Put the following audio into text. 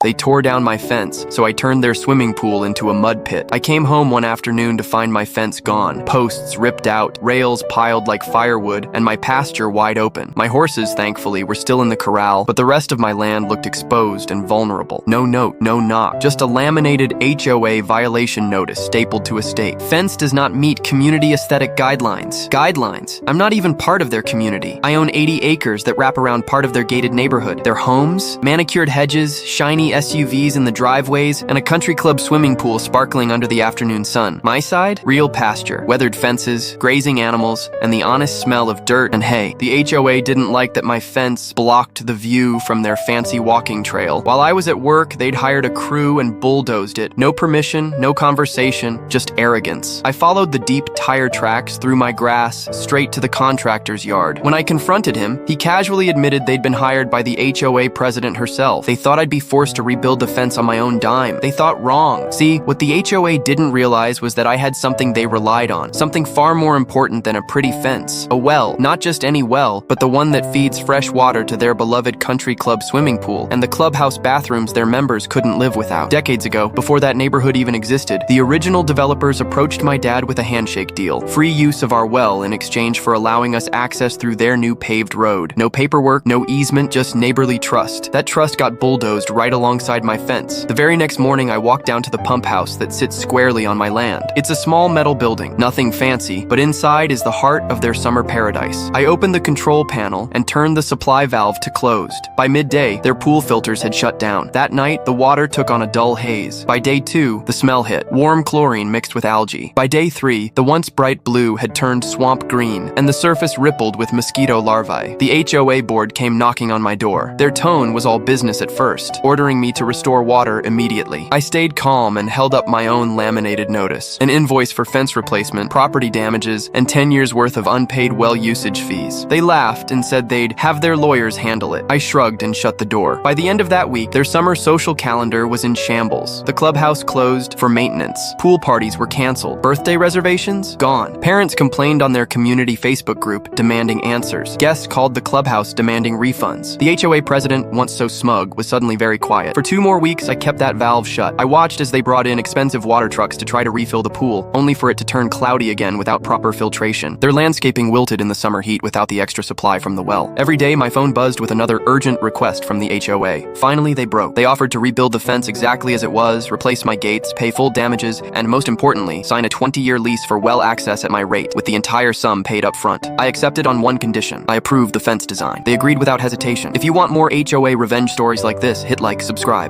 They tore down my fence, so I turned their swimming pool into a mud pit. I came home one afternoon to find my fence gone, posts ripped out, rails piled like firewood, and my pasture wide open. My horses, thankfully, were still in the corral, but the rest of my land looked exposed and vulnerable. No note, no knock, just a laminated HOA violation notice stapled to a stake. Fence does not meet community aesthetic guidelines. Guidelines? I'm not even part of their community. I own 80 acres that wrap around part of their gated neighborhood. Their homes, manicured hedges, shiny SUVs in the driveways, and a country club swimming pool sparkling under the afternoon sun. My side? Real pasture, weathered fences, grazing animals, and the honest smell of dirt and hay. The HOA didn't like that my fence blocked the view from their fancy walking trail. While I was at work, they'd hired a crew and bulldozed it. No permission, no conversation, just arrogance. I followed the deep tire tracks through my grass straight to the contractor's yard. When I confronted him, he casually admitted they'd been hired by the HOA president herself. They thought I'd be forced to rebuild the fence on my own dime. They thought wrong. See, what the HOA didn't realize was that I had something they relied on, something far more important than a pretty fence. A well, not just any well, but the one that feeds fresh water to their beloved country club swimming pool, and the clubhouse bathrooms their members couldn't live without. Decades ago, before that neighborhood even existed, the original developers approached my dad with a handshake deal. Free use of our well in exchange for allowing us access through their new paved road. No paperwork, no easement, just neighborly trust. That trust got bulldozed right alongside my fence. The very next morning, I walked down to the pump house that sits squarely on my land. It's a small metal building, nothing fancy, but inside is the heart of their summer paradise. I opened the control panel and turned the supply valve to closed. By midday, their pool filters had shut down. That night, the water took on a dull haze. By day 2, the smell hit. Warm chlorine mixed with algae. By day 3, the once bright blue had turned swamp green, and the surface rippled with mosquito larvae. The HOA board came knocking on my door. Their tone was all business at first, ordering me to restore water immediately. I stayed calm and held up my own laminated notice. An invoice for fence replacement, property damages, and 10 years worth of unpaid well usage fees. They laughed and said they'd have their lawyers handle it. I shrugged and shut the door. By the end of that week, their summer social calendar was in shambles. The clubhouse closed for maintenance. Pool parties were canceled. Birthday reservations? Gone. Parents complained on their community Facebook group, demanding answers. Guests called the clubhouse demanding refunds. The HOA president, once so smug, was suddenly very quiet. For 2 more weeks, I kept that valve shut. I watched as they brought in expensive water trucks to try to refill the pool, only for it to turn cloudy again without proper filtration. Their landscaping wilted in the summer heat without the extra supply from the well. Every day, my phone buzzed with another urgent request from the HOA. Finally, they broke. They offered to rebuild the fence exactly as it was, replace my gates, pay full damages, and most importantly, sign a 20-year lease for well access at my rate, with the entire sum paid up front. I accepted on one condition. I approved the fence design. They agreed without hesitation. If you want more HOA revenge stories like this, hit like, subscribe.